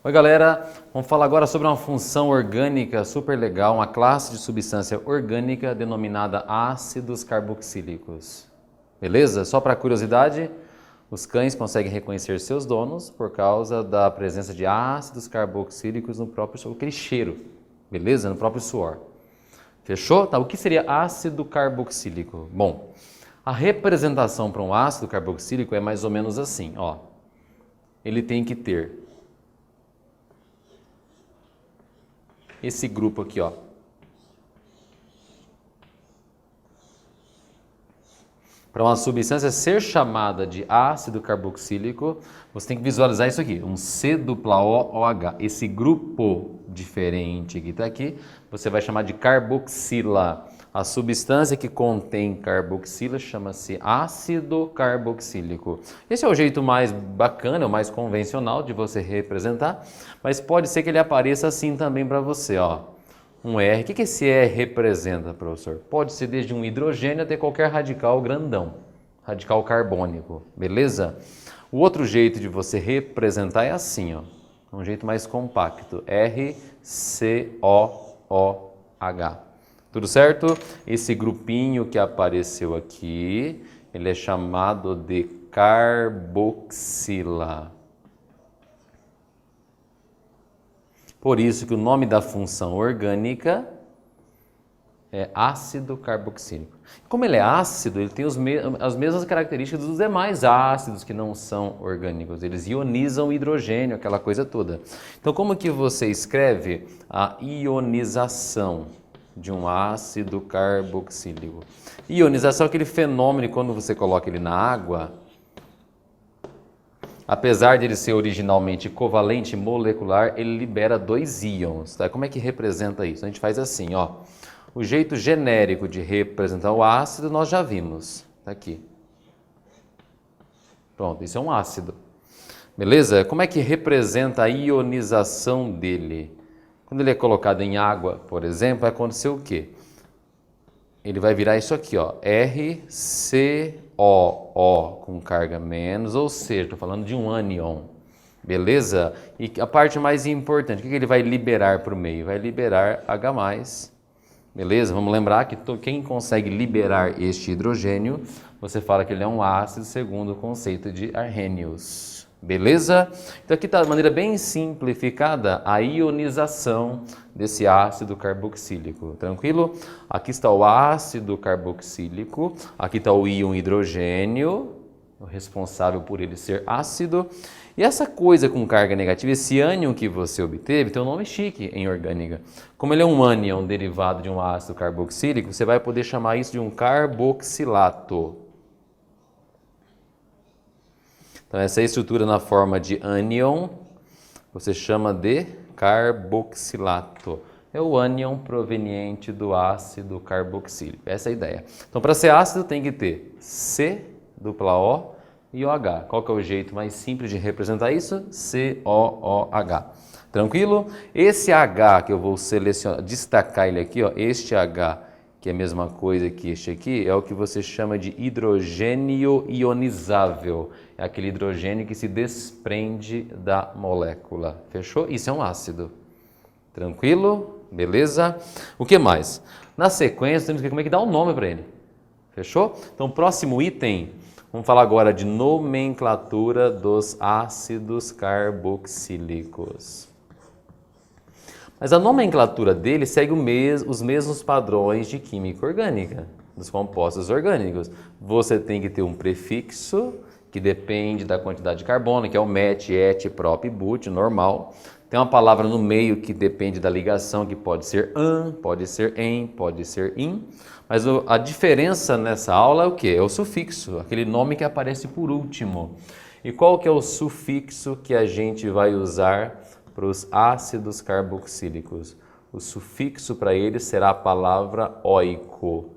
Oi galera, vamos falar agora sobre uma função orgânica super legal, uma classe de substância orgânica denominada ácidos carboxílicos. Beleza? Só para curiosidade, os cães conseguem reconhecer seus donos por causa da presença de ácidos carboxílicos no próprio suor, aquele cheiro, beleza? No próprio suor. Fechou? Tá, o que seria ácido carboxílico? Bom, a representação para um ácido carboxílico é mais ou menos assim, ó. Ele tem que ter esse grupo aqui, ó. Para uma substância ser chamada de ácido carboxílico, você tem que visualizar isso aqui, um C-O-O-H. Esse grupo diferente que está aqui, você vai chamar de carboxila. A substância que contém carboxila chama-se ácido carboxílico. Esse é o jeito mais bacana, o mais convencional de você representar, mas pode ser que ele apareça assim também para você, ó. Um R. O que esse R representa, professor? Pode ser desde um hidrogênio até qualquer radical grandão, radical carbônico, beleza? O outro jeito de você representar é assim, ó, um jeito mais compacto, RCOOH. Tudo certo? Esse grupinho que apareceu aqui, ele é chamado de carboxila. Por isso que o nome da função orgânica é ácido carboxílico. Como ele é ácido, ele tem as mesmas características dos demais ácidos que não são orgânicos. Eles ionizam o hidrogênio, aquela coisa toda. Então, como que você escreve a ionização de um ácido carboxílico? Ionização é aquele fenômeno que quando você coloca ele na água, apesar de ele ser originalmente covalente molecular, ele libera dois íons. Tá? Como é que representa isso? A gente faz assim, ó. O jeito genérico de representar o ácido nós já vimos. Tá aqui. Pronto, isso é um ácido. Beleza? Como é que representa a ionização dele? Quando ele é colocado em água, por exemplo, vai acontecer o quê? Ele vai virar isso aqui, ó, RCOO com carga menos, ou seja, estou falando de um ânion, beleza? E a parte mais importante, o que ele vai liberar para o meio? Vai liberar H+, beleza? Vamos lembrar que quem consegue liberar este hidrogênio, você fala que ele é um ácido segundo o conceito de Arrhenius. Beleza? Então aqui está de maneira bem simplificada a ionização desse ácido carboxílico. Tranquilo? Aqui está o ácido carboxílico, aqui está o íon hidrogênio, o responsável por ele ser ácido. E essa coisa com carga negativa, esse ânion que você obteve, tem um nome chique em orgânica. Como ele é um ânion derivado de um ácido carboxílico, você vai poder chamar isso de um carboxilato. Então, essa estrutura na forma de ânion, você chama de carboxilato. É o ânion proveniente do ácido carboxílico. Essa é a ideia. Então, para ser ácido, tem que ter C-O e OH. Qual que é o jeito mais simples de representar isso? COOH. Tranquilo? Esse H que eu vou selecionar, destacar ele aqui, ó, este H, que é a mesma coisa que este aqui, é o que você chama de hidrogênio ionizável. É aquele hidrogênio que se desprende da molécula. Fechou? Isso é um ácido. Tranquilo? Beleza? O que mais? Na sequência, temos que ver como é que dá um nome para ele. Fechou? Então, próximo item, vamos falar agora de nomenclatura dos ácidos carboxílicos. Mas a nomenclatura dele segue os mesmos padrões de química orgânica, dos compostos orgânicos. Você tem que ter um prefixo, que depende da quantidade de carbono, que é o met, et, prop, but, normal. Tem uma palavra no meio que depende da ligação, que pode ser an, pode ser em, pode ser in. Mas a diferença nessa aula é o quê? É o sufixo, aquele nome que aparece por último. E qual que é o sufixo que a gente vai usar para os ácidos carboxílicos? O sufixo para ele será a palavra oico.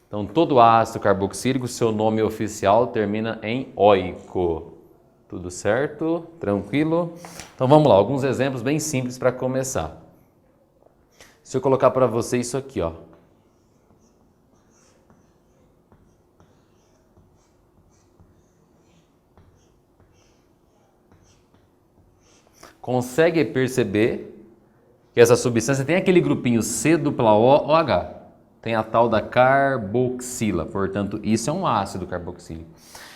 Então, todo ácido carboxílico, seu nome oficial termina em oico. Tudo certo? Tranquilo? Então vamos lá, alguns exemplos bem simples para começar. Se eu colocar para você isso aqui, ó. Consegue perceber que essa substância tem aquele grupinho C dupla OH? Tem a tal da carboxila, portanto, isso é um ácido carboxílico.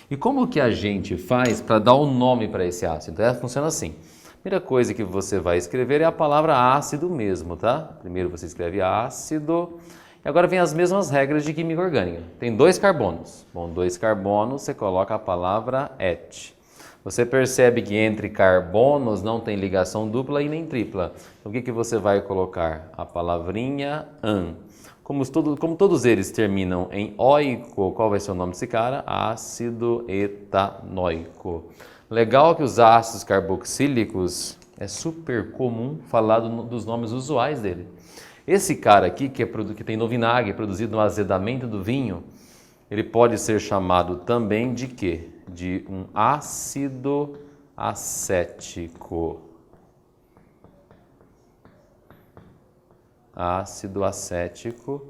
E como que a gente faz para dar o nome para esse ácido? Funciona assim. A primeira coisa que você vai escrever é a palavra ácido mesmo, tá? Primeiro você escreve ácido. E agora vem as mesmas regras de química orgânica. Tem 2 carbonos. Bom, 2 carbonos, você coloca a palavra et. Você percebe que entre carbonos não tem ligação dupla e nem tripla. Então, o que você vai colocar? A palavrinha an. Como todos eles terminam em oico, qual vai ser o nome desse cara? Ácido etanóico. Legal que os ácidos carboxílicos é super comum falar dos nomes usuais dele. Esse cara aqui, que tem no vinagre, produzido no azedamento do vinho, ele pode ser chamado também de quê? De um ácido acético. Ácido acético.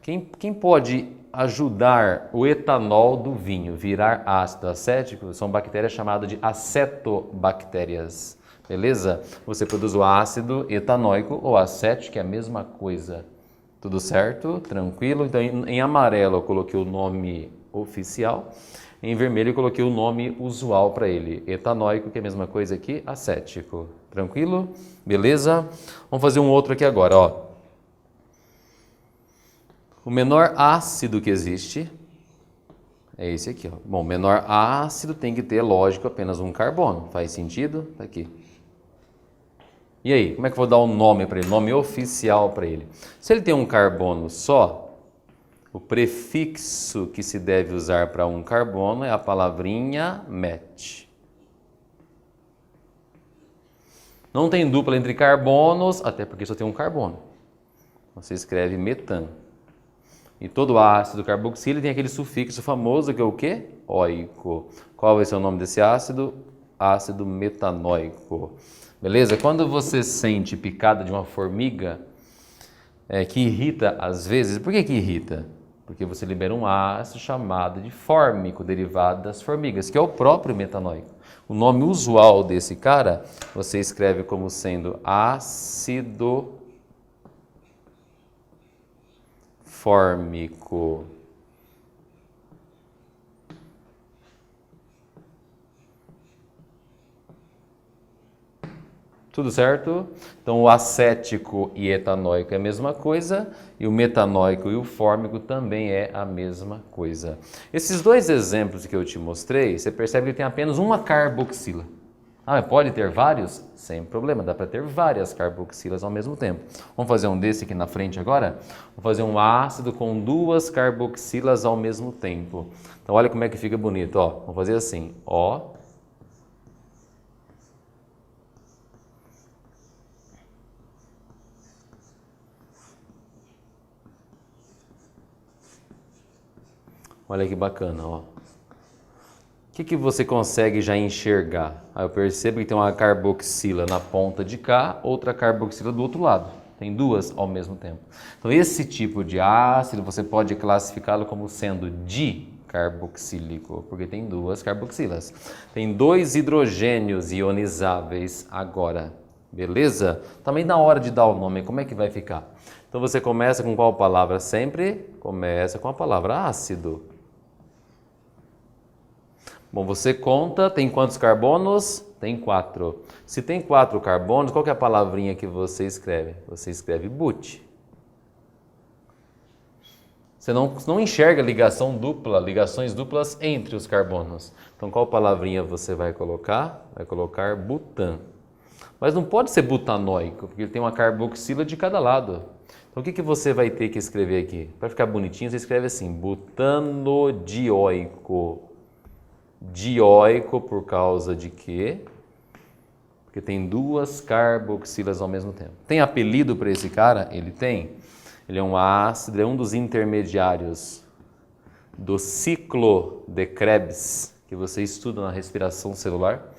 Quem pode ajudar o etanol do vinho virar ácido acético são bactérias chamadas de acetobactérias. Beleza? Você produz o ácido etanóico ou acético, que é a mesma coisa. Tudo certo? Tranquilo? Então, em amarelo eu coloquei o nome oficial. Em vermelho eu coloquei o nome usual para ele. Etanóico, que é a mesma coisa aqui, acético. Tranquilo? Beleza? Vamos fazer um outro aqui agora, ó. O menor ácido que existe é esse aqui, ó. Bom, menor ácido tem que ter, lógico, apenas um carbono. Faz sentido? Tá aqui. E aí, como é que eu vou dar um nome para ele? Nome oficial para ele. Se ele tem um carbono só, o prefixo que se deve usar para um carbono é a palavrinha met. Não tem dupla entre carbonos, até porque só tem um carbono. Você escreve metano. E todo ácido carboxílico tem aquele sufixo famoso que é o quê? Óico. Qual vai ser o nome desse ácido? Ácido metanóico. Beleza? Quando você sente picada de uma formiga, que irrita às vezes, por que irrita? Porque você libera um ácido chamado de fórmico, derivado das formigas, que é o próprio metanóico. O nome usual desse cara, você escreve como sendo ácido fórmico. Tudo certo? Então, o acético e etanóico é a mesma coisa, e o metanóico e o fórmico também é a mesma coisa. Esses 2 exemplos que eu te mostrei, você percebe que tem apenas uma carboxila. Ah, pode ter vários? Sem problema, dá para ter várias carboxilas ao mesmo tempo. Vamos fazer um desse aqui na frente agora? Vamos fazer um ácido com 2 carboxilas ao mesmo tempo. Então, olha como é que fica bonito, ó. Vamos fazer assim, ó. Olha que bacana, ó. O que você consegue já enxergar? Eu percebo que tem uma carboxila na ponta de cá, outra carboxila do outro lado. Tem 2 ao mesmo tempo. Então, esse tipo de ácido você pode classificá-lo como sendo dicarboxílico, porque tem 2 carboxilas. Tem 2 hidrogênios ionizáveis agora. Beleza? Também na hora de dar o nome, como é que vai ficar? Então, você começa com qual palavra sempre? Começa com a palavra ácido. Bom, você conta, tem quantos carbonos? Tem 4. Se tem 4 carbonos, qual que é a palavrinha que você escreve? Você escreve but. Você não enxerga ligações duplas entre os carbonos. Então, qual palavrinha você vai colocar? Vai colocar butan. Mas não pode ser butanóico, porque ele tem uma carboxila de cada lado. Então, o que você vai ter que escrever aqui? Para ficar bonitinho, você escreve assim, butanodioico. Dioico por causa de quê? Porque tem 2 carboxilas ao mesmo tempo. Tem apelido para esse cara? Ele tem. Ele é um ácido, é um dos intermediários do ciclo de Krebs, que você estuda na respiração celular.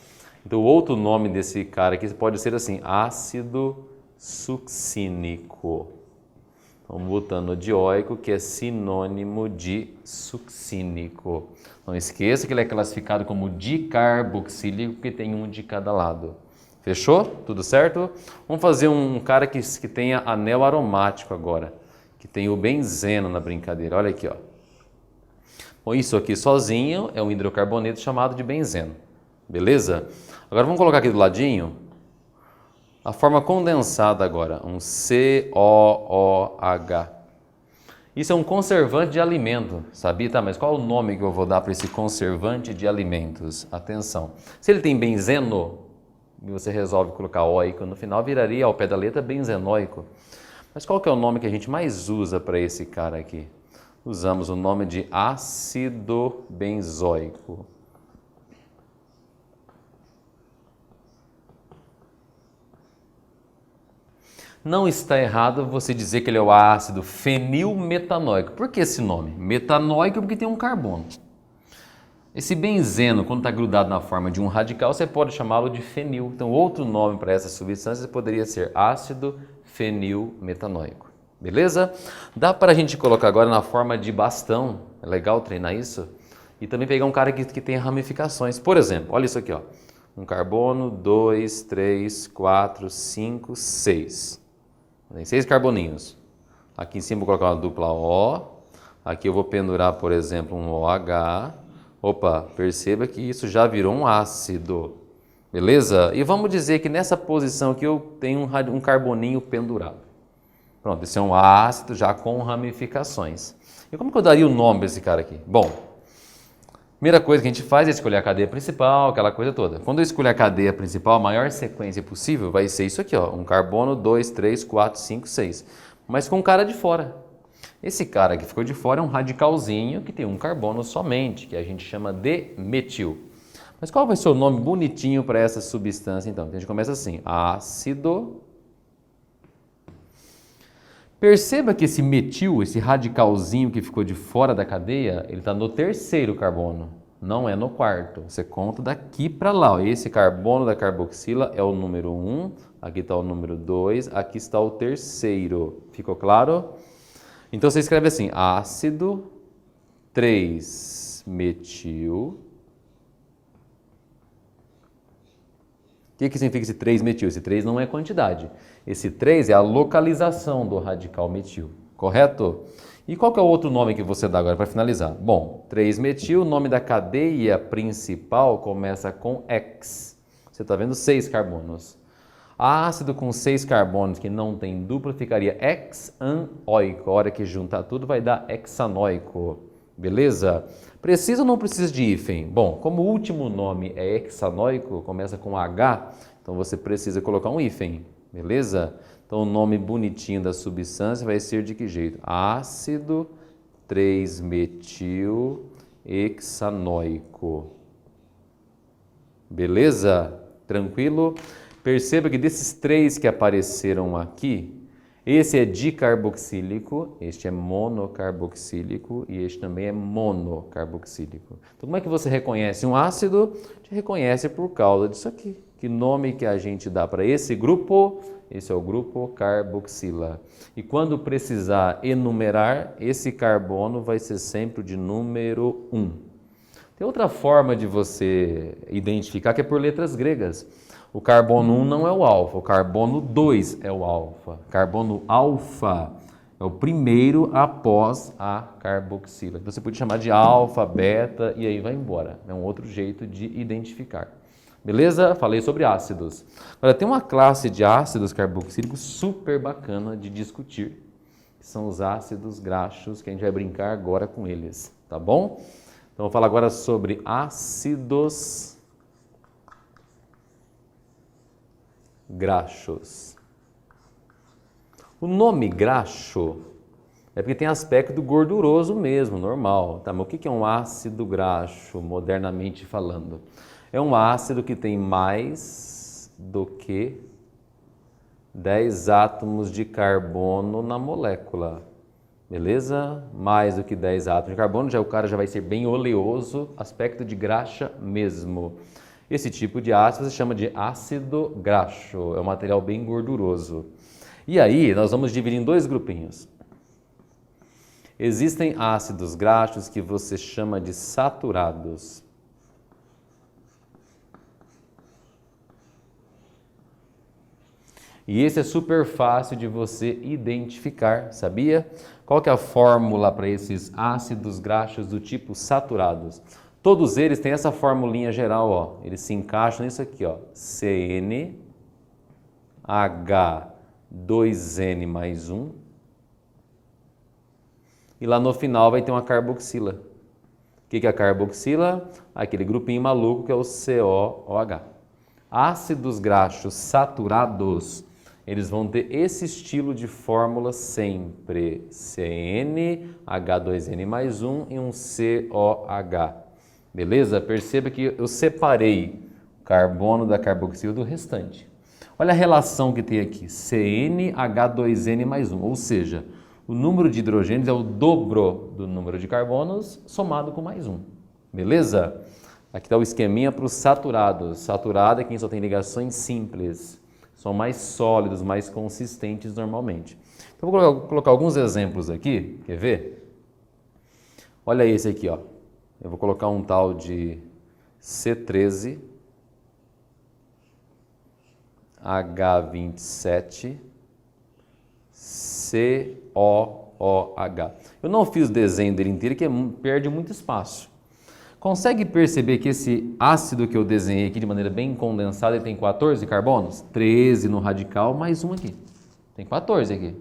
Então, o outro nome desse cara aqui pode ser assim, ácido succínico. Então, butano dioico, que é sinônimo de succínico. Não esqueça que ele é classificado como dicarboxílico, porque tem um de cada lado. Fechou? Tudo certo? Vamos fazer um cara que tenha anel aromático agora, que tem o benzeno na brincadeira. Olha aqui, ó. Bom, isso aqui sozinho é um hidrocarboneto chamado de benzeno. Beleza? Agora vamos colocar aqui do ladinho a forma condensada agora, um COOH. Isso é um conservante de alimento, sabia? Tá, mas qual é o nome que eu vou dar para esse conservante de alimentos? Atenção. Se ele tem benzeno, e você resolve colocar óico no final, viraria ao pé da letra benzenoico. Mas qual que é o nome que a gente mais usa para esse cara aqui? Usamos o nome de ácido benzoico. Não está errado você dizer que ele é o ácido fenilmetanoico. Por que esse nome? Metanoico porque tem um carbono. Esse benzeno, quando está grudado na forma de um radical, você pode chamá-lo de fenil. Então, outro nome para essa substância poderia ser ácido fenilmetanoico. Beleza? Dá para a gente colocar agora na forma de bastão. É legal treinar isso? E também pegar um cara que tem ramificações. Por exemplo, olha isso aqui, ó. Um carbono, 2, 3, 4, 5, 6. Tem 6 carboninhos. Aqui em cima vou colocar uma dupla O. Aqui eu vou pendurar, por exemplo, um OH. Opa, perceba que isso já virou um ácido. Beleza? E vamos dizer que nessa posição aqui eu tenho um carboninho pendurado. Pronto, esse é um ácido já com ramificações. E como que eu daria o nome para esse cara aqui? Bom, primeira coisa que a gente faz é escolher a cadeia principal, aquela coisa toda. Quando eu escolher a cadeia principal, a maior sequência possível vai ser isso aqui, ó. Um carbono, 2, 3, 4, 5, 6. Mas com o cara de fora. Esse cara que ficou de fora é um radicalzinho que tem um carbono somente, que a gente chama de metil. Mas qual vai ser o nome bonitinho para essa substância, então? A gente começa assim, ácido. Perceba que esse metil, esse radicalzinho que ficou de fora da cadeia, ele está no terceiro carbono, não é no quarto. Você conta daqui para lá. Ó. Esse carbono da carboxila é o número 1, aqui está o número 2, aqui está o terceiro. Ficou claro? Então você escreve assim, ácido 3-metil. O que significa esse 3-metil? Esse 3 não é quantidade. Esse 3 é a localização do radical metil, correto? E qual que é o outro nome que você dá agora para finalizar? Bom, 3-metil, o nome da cadeia principal começa com X. Você está vendo 6 carbonos. Ácido com 6 carbonos que não tem dupla ficaria hexanoico. A hora que juntar tudo vai dar hexanoico. Beleza? Precisa ou não precisa de hífen? Bom, como o último nome é hexanoico, começa com H, então você precisa colocar um hífen. Beleza? Então o nome bonitinho da substância vai ser de que jeito? Ácido 3-metil hexanoico. Beleza? Tranquilo? Perceba que desses 3 que apareceram aqui, esse é dicarboxílico, este é monocarboxílico e este também é monocarboxílico. Então, como é que você reconhece um ácido? Te reconhece por causa disso aqui. Que nome que a gente dá para esse grupo? Esse é o grupo carboxila. E quando precisar enumerar, esse carbono vai ser sempre o de número 1. Tem outra forma de você identificar que é por letras gregas. O carbono 1 não é o alfa, o carbono 2 é o alfa. Carbono alfa é o primeiro após a carboxila. Então você pode chamar de alfa, beta e aí vai embora. É um outro jeito de identificar. Beleza? Falei sobre ácidos. Agora tem uma classe de ácidos carboxílicos super bacana de discutir, que são os ácidos graxos, que a gente vai brincar agora com eles, tá bom? Então vou falar agora sobre ácidos graxos. O nome graxo é porque tem aspecto gorduroso mesmo, normal. Tá, mas o que é um ácido graxo, modernamente falando? É um ácido que tem mais do que 10 átomos de carbono na molécula. beleza? Mais do que 10 átomos de carbono, o cara já vai ser bem oleoso, aspecto de graxa mesmo. Esse tipo de ácido se chama de ácido graxo, é um material bem gorduroso. E aí, nós vamos dividir em dois grupinhos. Existem ácidos graxos que você chama de saturados. E esse é super fácil de você identificar, sabia? Qual que é a fórmula para esses ácidos graxos do tipo saturados? Todos eles têm essa formulinha geral, ó. Eles se encaixam nisso aqui, ó. CnH2n mais 1. E lá no final vai ter uma carboxila. O que é a carboxila? Aquele grupinho maluco que é o COOH. Ácidos graxos saturados, eles vão ter esse estilo de fórmula sempre. CnH2n mais 1 e um COH. Beleza? Perceba que eu separei o carbono da carboxila do restante. Olha a relação que tem aqui, CnH2n mais 1, ou seja, o número de hidrogênios é o dobro do número de carbonos somado com mais 1. Beleza? Aqui está o esqueminha para os saturados. Saturado é quem só tem ligações simples, são mais sólidos, mais consistentes normalmente. Então vou colocar alguns exemplos aqui, quer ver? Olha esse aqui, ó. Eu vou colocar um tal de C13, H27, COOH. Eu não fiz o desenho dele inteiro, que perde muito espaço. Consegue perceber que esse ácido que eu desenhei aqui de maneira bem condensada, ele tem 14 carbonos? 13 no radical, mais um aqui. Tem 14 aqui.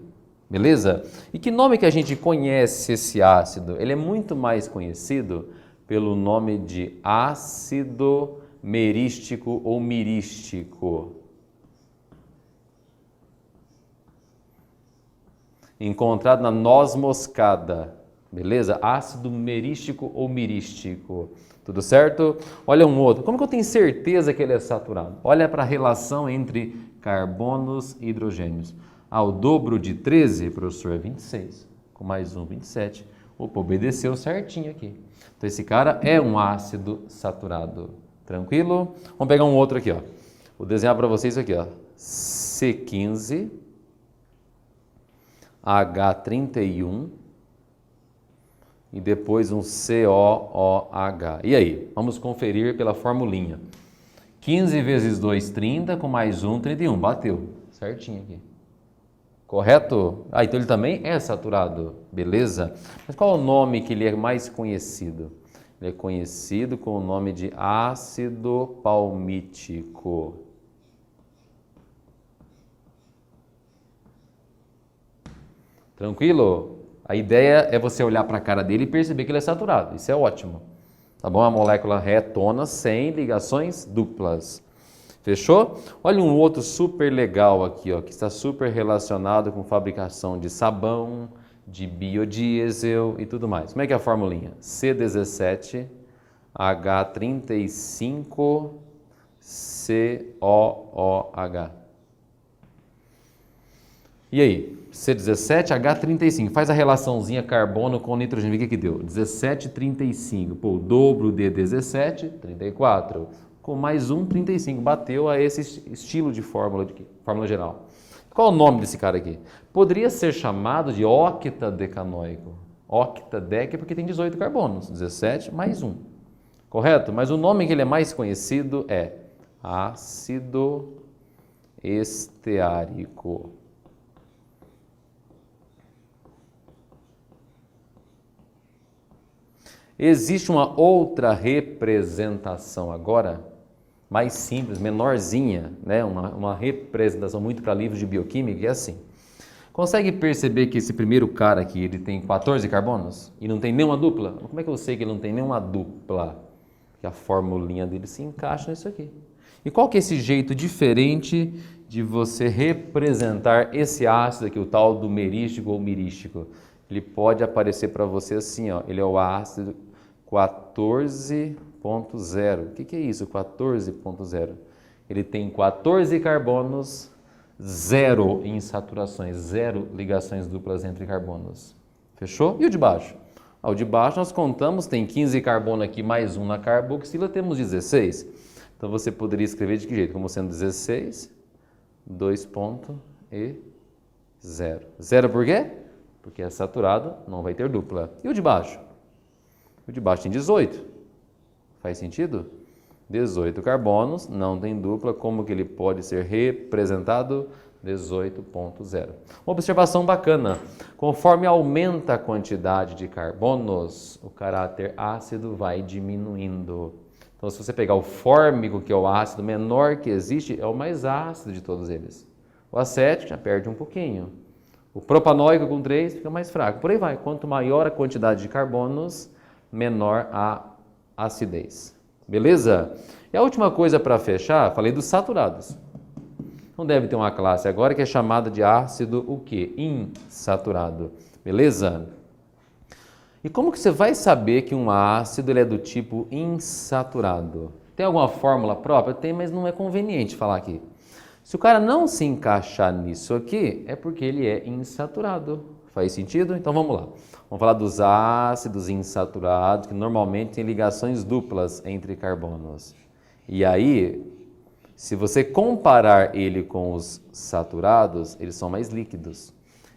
Beleza? E que nome que a gente conhece esse ácido? Ele é muito mais conhecido pelo nome de ácido merístico ou mirístico. Encontrado na noz moscada, beleza? Ácido merístico ou mirístico, tudo certo? Olha um outro, como que eu tenho certeza que ele é saturado? Olha para a relação entre carbonos e hidrogênios. O dobro de 13, professor, é 26, com mais um, 27. Opa, obedeceu certinho aqui. Então esse cara é um ácido saturado, tranquilo? Vamos pegar um outro aqui, ó. Vou desenhar para vocês isso aqui, ó. C15, H31 e depois um COOH. E aí? Vamos conferir pela formulinha. 15 vezes 2, 30, com mais 1, 31. Bateu. Certinho aqui. Correto? Então ele também é saturado. Beleza? Mas qual é o nome que ele é mais conhecido? Ele é conhecido com o nome de ácido palmítico. Tranquilo? A ideia é você olhar para a cara dele e perceber que ele é saturado. Isso é ótimo. Tá bom? A molécula retona sem ligações duplas. Fechou? Olha um outro super legal aqui, ó, que está super relacionado com fabricação de sabão, de biodiesel e tudo mais. Como é que é a formulinha? C17, H35, COOH. E aí? C17, H35. Faz a relaçãozinha carbono com nitrogênio. O que deu? 17, 35. Pô, o dobro de 17, 34. Com mais um, 35. Bateu a esse estilo de fórmula geral. Qual é o nome desse cara aqui? Poderia ser chamado de octadecanoico. Octadec porque tem 18 carbonos. 17 mais 1. Correto? Mas o nome que ele é mais conhecido é ácido esteárico. Existe uma outra representação agora, mais simples, menorzinha, né? Uma representação muito para livros de bioquímica, é assim. Consegue perceber que esse primeiro cara aqui, ele tem 14 carbonos e não tem nenhuma dupla? Como é que eu sei que ele não tem nenhuma dupla? Porque a formulinha dele se encaixa nisso aqui. E qual que é esse jeito diferente de você representar esse ácido aqui, o tal do merístico ou mirístico? Ele pode aparecer para você assim, ó, ele é o ácido 14.0. O que é isso, 14.0? Ele tem 14 carbonos, 0 insaturações, 0 ligações duplas entre carbonos. Fechou? E o de baixo? O de baixo nós contamos, tem 15 carbono aqui mais 1 na carboxila, temos 16. Então você poderia escrever de que jeito? Como sendo 16, 2 ponto e 0. 0 por quê? Porque é saturado, não vai ter dupla. E o de baixo? O de baixo tem 18. Faz sentido? 18 carbonos, não tem dupla, como que ele pode ser representado? 18.0. Uma observação bacana, conforme aumenta a quantidade de carbonos, o caráter ácido vai diminuindo. Então, se você pegar o fórmico, que é o ácido menor que existe, é o mais ácido de todos eles. O acético já perde um pouquinho. O propanóico com 3 fica mais fraco. Por aí vai. Quanto maior a quantidade de carbonos, menor a acidez. Beleza? E a última coisa para fechar, falei dos saturados. Então deve ter uma classe agora que é chamada de ácido o quê? Insaturado. Beleza? E como que você vai saber que um ácido ele é do tipo insaturado? Tem alguma fórmula própria? Tem, mas não é conveniente falar aqui. Se o cara não se encaixar nisso aqui, é porque ele é insaturado. Faz sentido? Então vamos lá. Vamos falar dos ácidos insaturados, que normalmente têm ligações duplas entre carbonos. E aí, se você comparar ele com os saturados, eles são mais líquidos.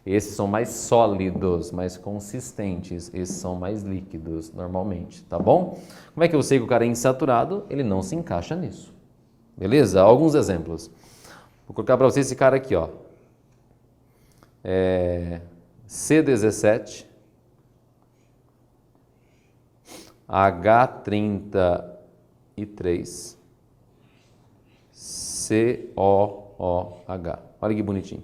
Esses são mais sólidos, mais consistentes. Esses são mais líquidos, normalmente, tá bom? Como é que eu sei que o cara é insaturado? Ele não se encaixa nisso. Beleza? Alguns exemplos. Vou colocar para você esse cara aqui, ó. C17, H33, COOH. Olha que bonitinho.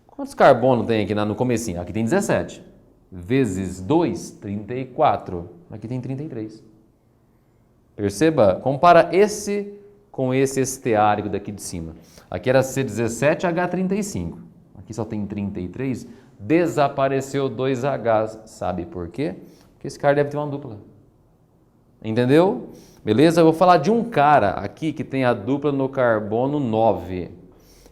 Quantos carbonos tem aqui no comecinho? Aqui tem 17. Vezes 2, 34. Aqui tem 33. Perceba? Compara esse com esse esteárico daqui de cima. Aqui era C17, H35. Aqui só tem 33. Desapareceu 2 Hs. Sabe por quê? Porque esse cara deve ter uma dupla. Entendeu? Beleza? Eu vou falar de um cara aqui que tem a dupla no carbono 9.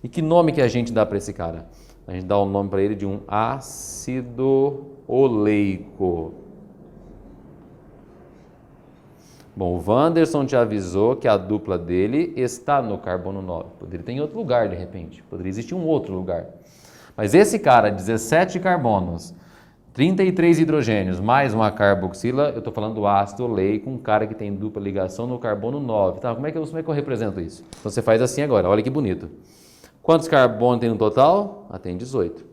E que nome que a gente dá para esse cara? A gente dá o nome para ele de um ácido oleico. Bom, o Wanderson te avisou que a dupla dele está no carbono 9. Poderia ter em outro lugar, de repente. Poderia existir um outro lugar. Mas esse cara, 17 carbonos, 33 hidrogênios, mais uma carboxila, eu estou falando do ácido oleico, um cara que tem dupla ligação no carbono 9. Tá, como é que eu represento isso? Então você faz assim agora, olha que bonito. Quantos carbonos tem no total? Tem 18.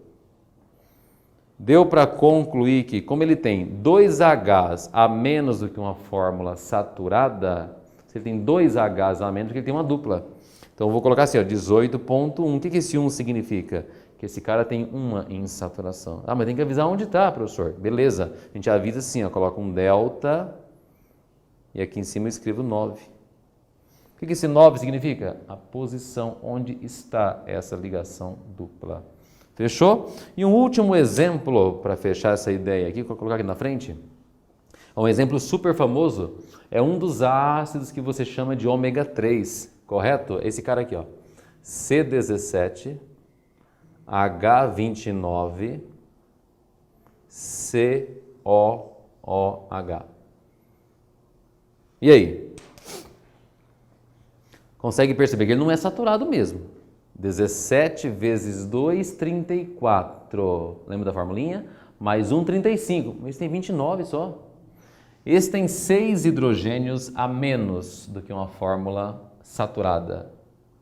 Deu para concluir que, como ele tem 2 Hs a menos do que uma fórmula saturada, se ele tem 2 Hs a menos, porque ele tem uma dupla. Então eu vou colocar assim, 18.1. O que esse 1 significa? Que esse cara tem uma insaturação. Mas tem que avisar onde está, professor. Beleza. A gente avisa assim, coloca um delta e aqui em cima eu escrevo 9. O que esse 9 significa? A posição onde está essa ligação dupla. Fechou? E um último exemplo para fechar essa ideia aqui, vou colocar aqui na frente. É um exemplo super famoso. É um dos ácidos que você chama de ômega 3, correto? Esse cara aqui, ó. C17, H29, COOH. E aí? Consegue perceber que ele não é saturado mesmo. 17 vezes 2, 34. Lembra da formulinha? Mais 1, 35. Esse tem 29 só. Esse tem 6 hidrogênios a menos do que uma fórmula saturada.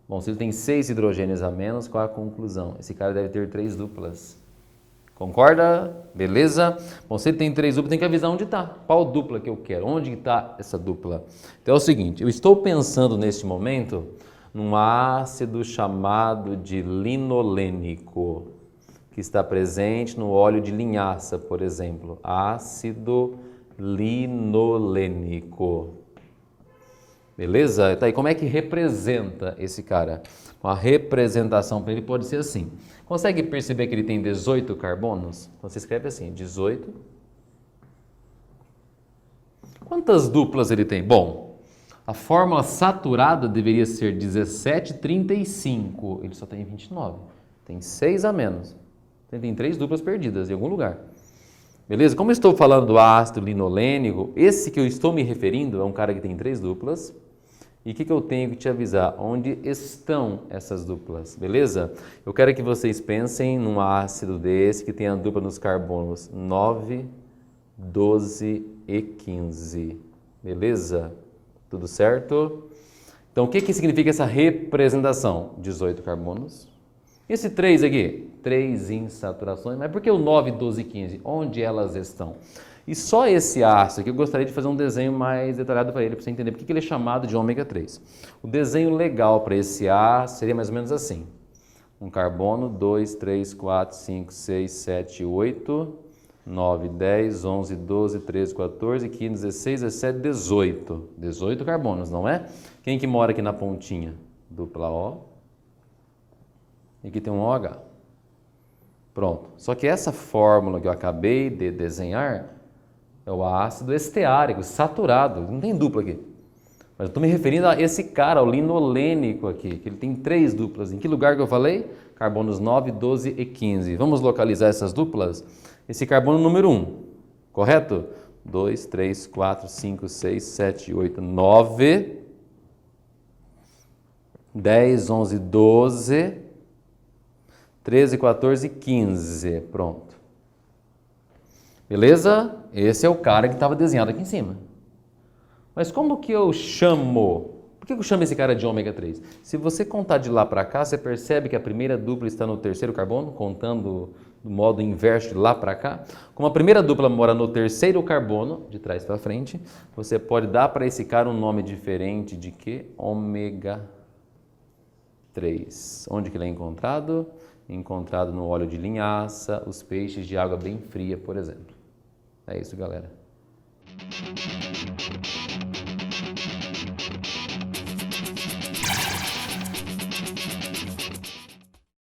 Bom, se ele tem 6 hidrogênios a menos, qual é a conclusão? Esse cara deve ter 3 duplas. Concorda? Beleza? Bom, se ele tem 3 duplas, tem que avisar onde está. Qual dupla que eu quero? Onde está essa dupla? Então é o seguinte, eu estou pensando neste momento num ácido chamado de linolênico, que está presente no óleo de linhaça, por exemplo. Ácido linolênico. Beleza? Tá aí, como é que representa esse cara? A representação para ele pode ser assim. Consegue perceber que ele tem 18 carbonos? Então você escreve assim, 18. Quantas duplas ele tem? Bom, a fórmula saturada deveria ser 17,35. Ele só tem 29. Tem 6 a menos. Ele tem 3 duplas perdidas em algum lugar. Beleza? Como eu estou falando do ácido linolênico, esse que eu estou me referindo é um cara que tem 3 duplas. E o que eu tenho que te avisar? Onde estão essas duplas, beleza? Eu quero que vocês pensem num ácido desse que tem a dupla nos carbonos 9, 12 e 15, beleza? Tudo certo? Então, o que significa essa representação? 18 carbonos. Esse 3 aqui? 3 insaturações. Mas por que o 9, 12 e 15? Onde elas estão? E só esse ácido aqui eu gostaria de fazer um desenho mais detalhado para ele, para você entender por que ele é chamado de ômega 3. O desenho legal para esse A seria mais ou menos assim. Um carbono, 2, 3, 4, 5, 6, 7, 8, 9, 10, 11, 12, 13, 14, 15, 16, 17, 18. 18 carbonos, não é? Quem que mora aqui na pontinha? Dupla O. E aqui tem um OH. Pronto. Só que essa fórmula que eu acabei de desenhar é o ácido esteárico, saturado. Não tem dupla aqui. Mas eu estou me referindo a esse cara, ao linolênico aqui, que ele tem 3 duplas. Em que lugar que eu falei? Carbonos 9, 12 e 15. Vamos localizar essas duplas? Esse carbono número 1, correto? 2, 3, 4, 5, 6, 7, 8, 9, 10, 11, 12, 13, 14 e 15. Pronto. Beleza? Esse é o cara que estava desenhado aqui em cima. Mas como que eu chamo? Por que eu chamo esse cara de ômega 3? Se você contar de lá para cá, você percebe que a primeira dupla está no terceiro carbono, contando do modo inverso de lá para cá. Como a primeira dupla mora no terceiro carbono, de trás para frente, você pode dar para esse cara um nome diferente de que? Ômega 3. Onde que ele é encontrado? Encontrado no óleo de linhaça, os peixes de água bem fria, por exemplo. É isso, galera.